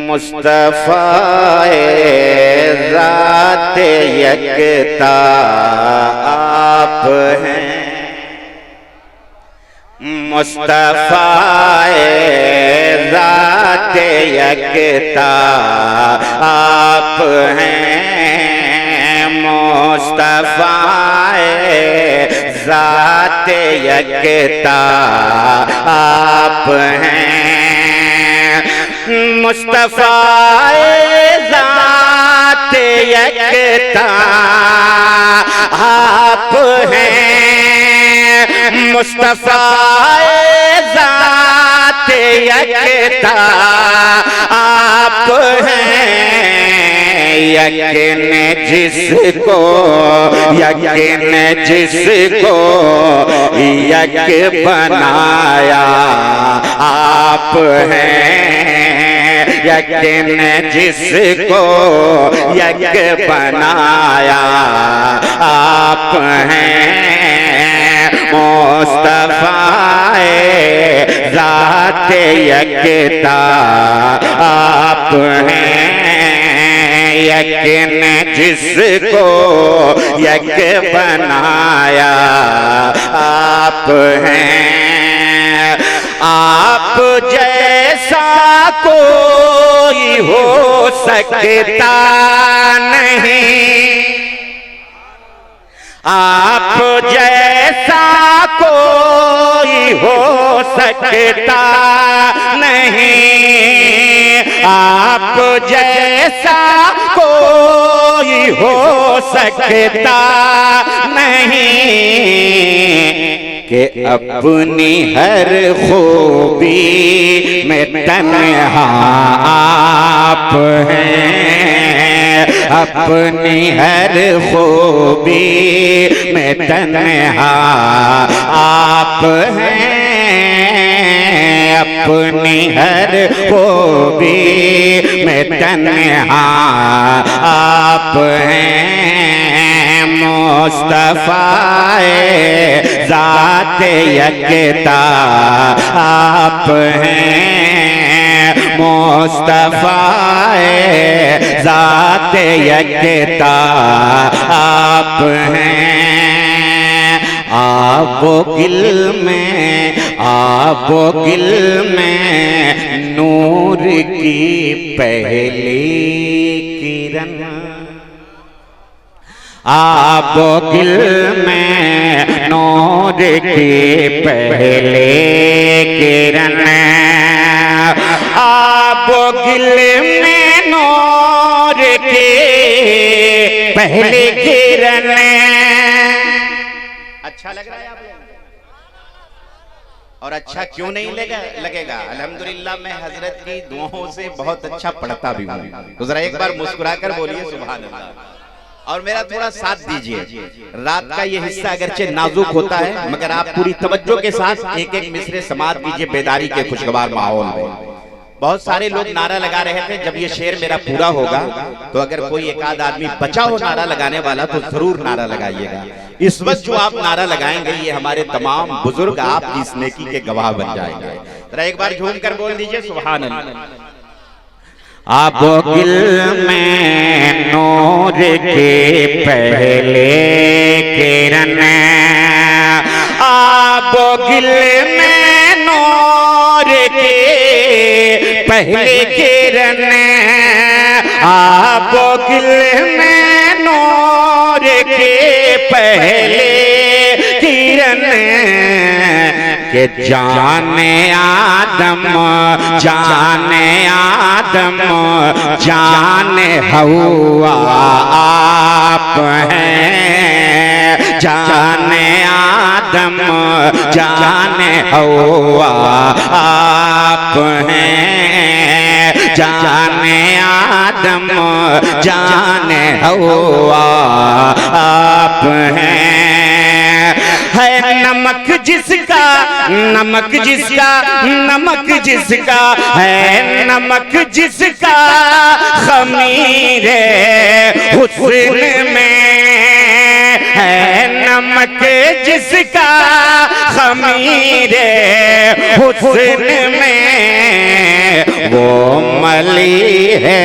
मुस्तफ़ाए ज़ात यकता आप हैं, मुस्तफ़ाए ज़ात यकता आप हैं, मुस्तफ़ाए ज़ात यकता आप हैं, मुस्तफ़ाए ज़ात यकता आप हैं, मुस्तफ़ाए ज़ात यकता आप हैं, यकीन जिसको यकीन जिसको यक बनाया आप हैं, यकीन जिसको यक बनाया आप हैं, मुस्तफ़ाए ज़ात यकता आप हैं, यकीन जिसको यक बनाया आप हैं, आप जैसा कोई हो सकता नहीं, आप जैसा कोई हो सकता नहीं, आप जैसा कोई हो सकता नहीं, कि अपनी हर खूबी में तन्हा आप हैं, अपनी हर खूबी में तन्हा आप हैं, अपनी हर खूबी में तन्हा आप हैं, मुस्तफ़ाए ज़ात यकता आप हैं, मुस्तफ़ाए ज़ात यकता आप हैं, आबो गिल में नूर की पहली किरण, आबो गिल में नूर की पहले किरण, आबो गिल में नूर की पहली किरण। अच्छा लग रहा है आप लोग? और अच्छा क्यों नहीं लगेगा? अल्हम्दुलिल्लाह मैं हजरत की दुआओं से बहुत अच्छा पढ़ता भी हूँ, तो जरा एक बार मुस्कुराकर बोलिए सुभान अल्लाह। और मेरा थोड़ा साथ दीजिए, रात का ये हिस्सा अगरचे नाजुक होता है, मगर आप पूरी तवज्जो के साथ एक एक मिसरे समात कीजिए बेदारी के खुशगवार माहौल में। बहुत सारे लोग नारा लगा रहे थे, जब ये शेर मेरा पूरा होगा तो अगर कोई एक आध आदमी बचा हो नारा लगाने वाला तो जरूर नारा लगाइएगा। इस वक्त जो आप नारा लगाएंगे ये हमारे तमाम बुजुर्ग आपकी इस नेकी के गवाह बन जाएंगे। जरा एक बार झूम कर बोल दीजिए सुभान अल्लाह। आबो गिल में नूर के पहले किरण, आबो गिल में नूर के पहले किरण, आबो गिल में नूर के पहले किरण, के जाने आदम जाने आदम जाने हवा आप हैं, जाने आदम जाने हवा आप हैं, जाने आदम जाने हवा आप हैं। है नमक जिसका नमक जिसका नमक जिसका है नमक जिसका खमीरे हुस्न में है नमक जिसका खमीरे हुस्न में वो मली है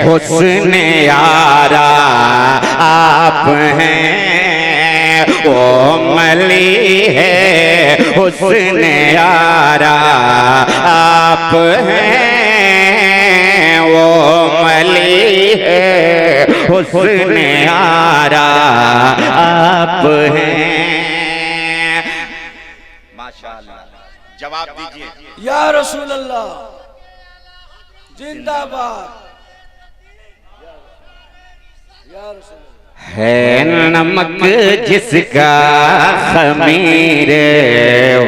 हुस्न यारा आप हैं, वो मली है हुस्न यारा आप हैं, वो मली है हुस्न यारा आप हैं। माशाअल्लाह, जवाब दीजिए। या रसूल अल्लाह जिंदाबाद। या रसूल है नमक जिसका खमीर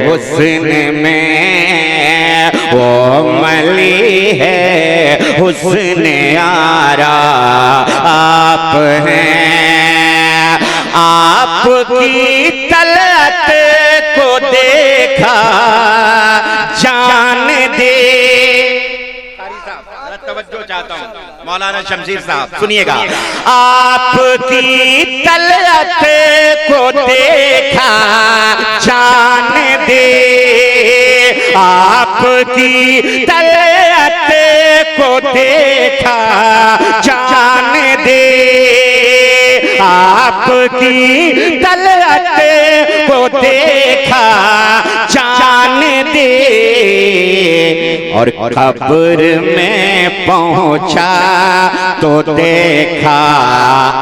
हुस्न में वो मली है हुस्न यारा आप हैं। आपकी तलत को देखा जान दे। तवज्जो चाहता हूँ मौलाना शमशीर साहब, सुनिएगा। आपकी तलत को देखा जान दे, आपकी तलत को देखा जान दे, आपकी तलत को देखा जान दे। और कब्र में पहुंचा तो देखा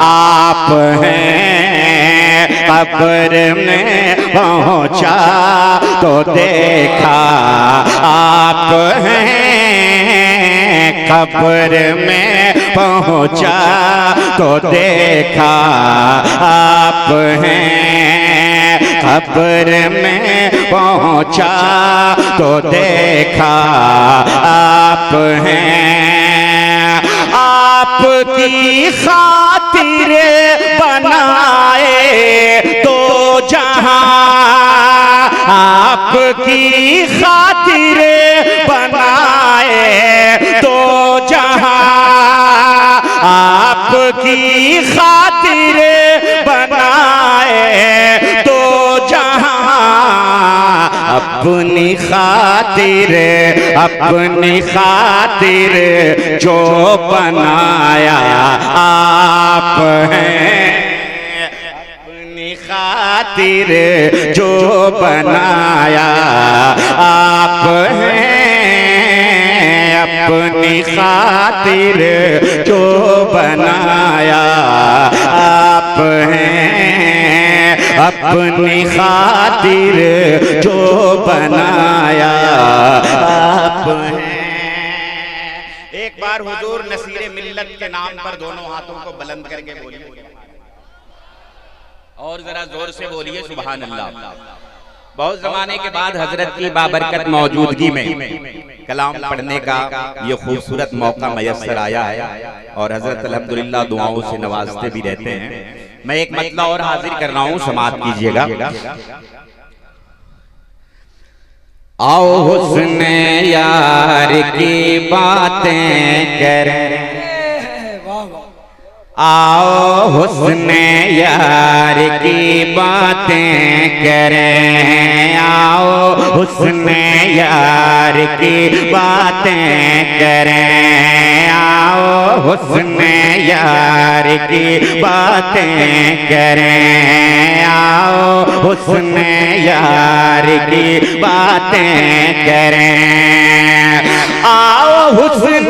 आप हैं, कब्र में पहुंचा तो देखा आप हैं, कब्र में पहुंचा तो देखा आप हैं, कब्र में पहुंचा तो देखा आप हैं। आपकी खातिर बनाए तो जहां, आपकी खातिर बनाए तो जहां, आपकी खातिर बनाए तो जहां, अपनी खातिर, अपनी खातिर जो बनाया आप हैं, अपनी खातिर जो बनाया आप हैं, अपनी खातिर जो बनाया आप हैं, अपनी खातिर जो बनाया आप हैं। एक बार हुजूर नसीरे मिल्लत के नाम पर दोनों हाथों को बुलंद करके बोलिए और जरा जोर से बोलिए सुभान अल्लाह। बहुत जमाने के बाद हजरत की बाबरकत मौजूदगी में कलाम पढ़ने का ये खूबसूरत मौका मयस्सर आया है और हजरत अल्हम्दुलिल्लाह दुआओं से नवाजते भी रहते हैं। मैं एक मतला और हाजिर कर रहा हूँ, समाअत कीजिएगा। आओ हुस्न यार की बातें करें, आओ हुस्न यार की बातें करें, आओ हुस्न यार की बातें करें, आओ हुस्न यार की बातें करें, आओ हुस्न यार की बातें करें, आओ हुस्न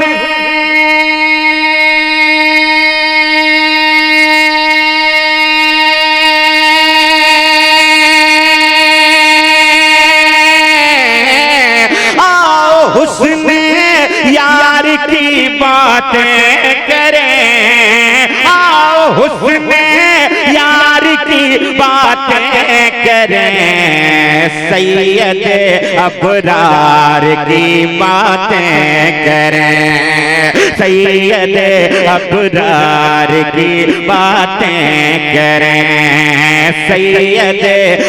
की बातें करें, आओ हुस्न यार की बातें करें, सैयद अबरार की बातें करें, सैयद अबरार की बातें करें, सैयद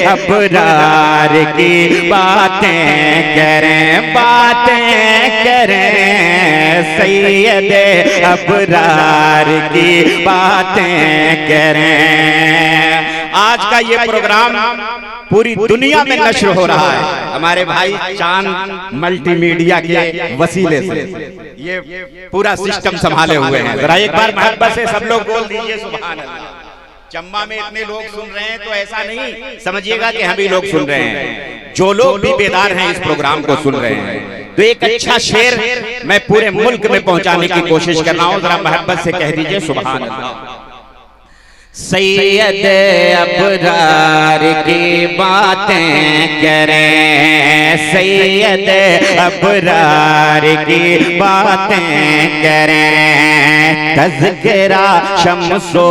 अबरार की बातें करें, बातें करें, सैयद अबरार की बातें करें। आज का ये प्रोग्राम पूरी दुनिया में नश्र हो रहा है हमारे भाई चांद मल्टीमीडिया के वसीले से। ये पूरा सिस्टम संभाले हुए हैं। जरा एक बार मोहब्बत से सब लोग बोल दीजिए सुभान अल्लाह। चम्मा में इतने लोग सुन रहे हैं तो ऐसा नहीं समझिएगा कि हम ही लोग सुन रहे हैं, जो लोग भी बेदार हैं इस प्रोग्राम को सुन रहे हैं। तो एक अच्छा शेर मैं पूरे मुल्क में पहुंचाने की कोशिश कर रहा हूं, जरा मोहब्बत से कह दीजिए सुभान अल्लाह। सैयद अबरार की बातें करें, सैयद अबरार की बातें करें, तज़किरा शम्सो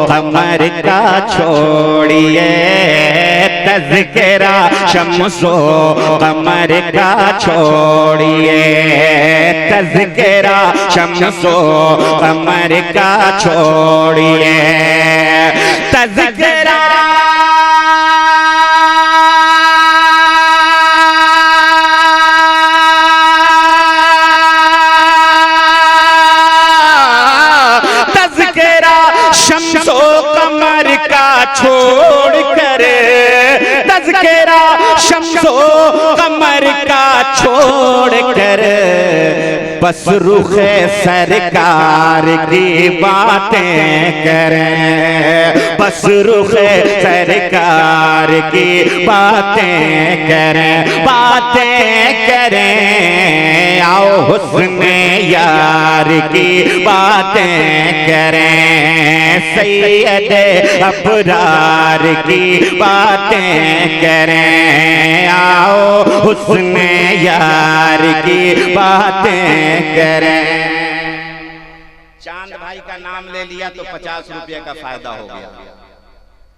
कमर का छोड़िए, तज़किरा शम्सो कमर का छोड़िए, तज़किरा शम्सो कमर का छोड़िए, तज़किरा तज़किरा शम्सो कमर का छोड़ कर, तज़किरा शम्सो कमर का छोड़ कर, बस रुखे सरकार की बातें करें, बस रुखे सरकार की बातें करें, बातें करें, आओ हुस्न यार की बातें करें, सैयद अबरार की बातें करें, आओ हुस्न यार की बातें करें। चांद भाई का नाम ले लिया तो 50 रुपये का फायदा हो गया।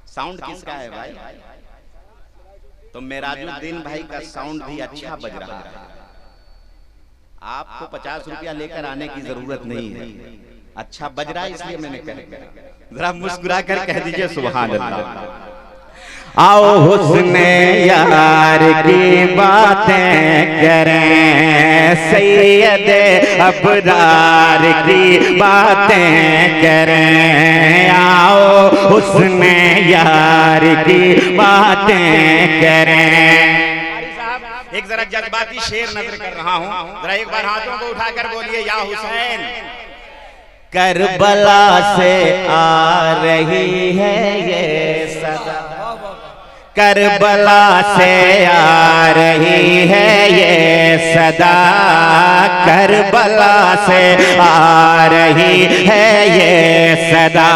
साउंड किसका है भाई? तो मेराजुद्दीन भाई का साउंड भी अच्छा बज रहा है। आपको 50 रुपया लेकर आने की जरूरत नहीं है, अच्छा बज रहा है इसलिए मैंने कहा। जरा मुस्कुरा कर कह दीजिए सुभान अल्लाह। आओ हुस्न यार की बातें करें, सैयद अबरार की बातें करें, आओ हुस्न यार की बातें करें। एक जरा जज्बाती शेर नजर कर रहा हूं, जरा एक बार हाथों को उठाकर बोलिए या हुसैन। करबला से आ रही है ये सदा, करबला से आ रही है ये सदा, करबला से आ रही है ये सदा,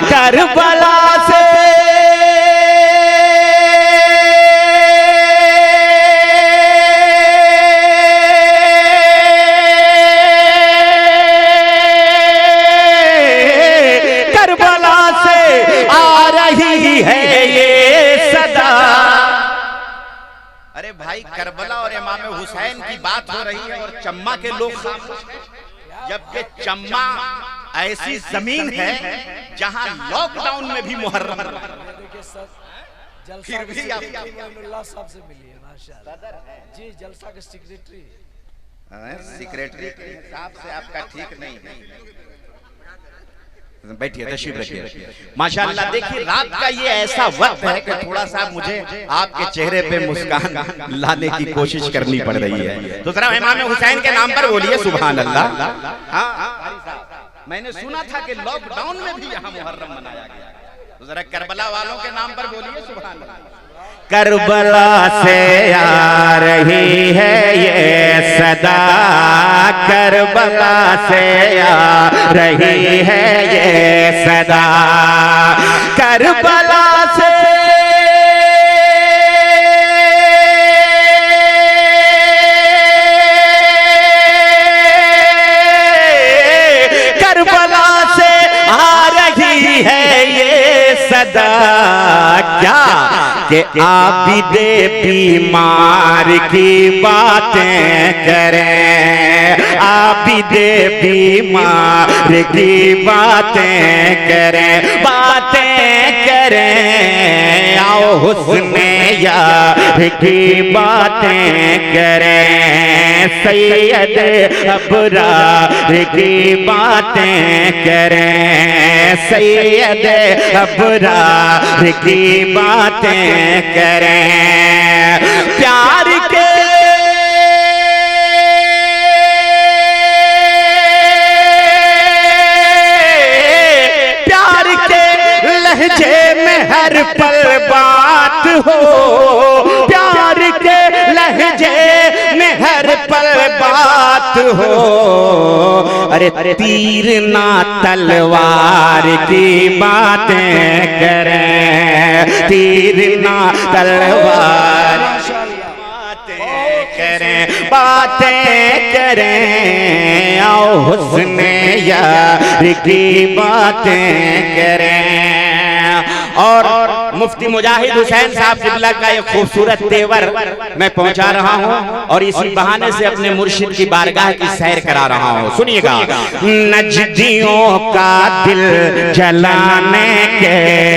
करबला से भाई करबला और इमाम हुसैन की बात हो रही है और चम्मा के लोग खामोश हैं, जबकि चम्मा ऐसी जमीन है जहां लॉकडाउन में भी मुहर्रम फिर भी आप साहब से मिलिए माशाल्लाह जी, जलसा के सेक्रेटरी के हिसाब से आपका ठीक नहीं है। बैठिए, तशरीफ रखिए। माशाल्लाह देखिए रात का ये ऐसा वक्त है कि थोड़ा सा मुझे आपके चेहरे पे मुस्कान लाने की कोशिश करनी पड़ रही है। तो जरा इमाम हुसैन के नाम पर बोलिए सुभान अल्लाह। हाँ, मैंने सुना था कि लॉकडाउन में भी यहाँ मुहर्रम मनाया गया, तो जरा करबला वालों के नाम पर बोलिए सुभान अल्लाह। करबला से आ रही है ये सदा, करबला से आ रही है ये सदा, करबला से करबला से आ रही है ये सदा, क्या कि आबिदे बीमार की बातें करें, आबिदे बीमार की बातें करें, बातें करें, आओ हुस्ने यार की बातें करें, सैयद अबरार की बातें करें, सैयद अबरार की बातें करें। प्यार के लहजे में हर पल बात हो, प्यार के लहजे में हर पल बात हो। अरे तीर ना तलवार की बातें करें, तीर ना तलवार बातें करें, आओ हुस्ने यार की बातें करें। और मुफ्ती मुजाहिद हुसैन साहब किबला का एक खूबसूरत तेवर मैं पहुंचा रहा हूं और इसी बहाने से अपने मुर्शिद की बारगाह की सैर करा रहा हूं। सुनिएगा। नजदियों का दिल जलाने के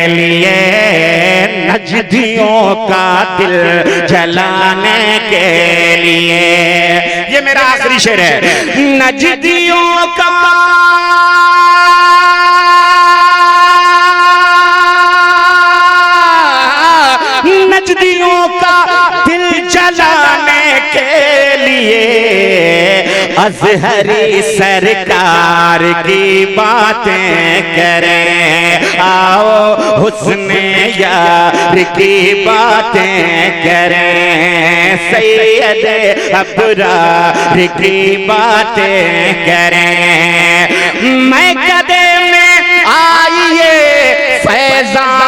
लिए, नजदियों का दिल जलाने के लिए, ये मेरा आखिरी शेर है। नजदियों का नजदियों का दिल जलाने के लिए अज़हरी सरकार की बातें करें, आओ हुस्ने यार की बातें करें, सैयद अबरार की बातें करें। मैं कदे में आइए फैज़ान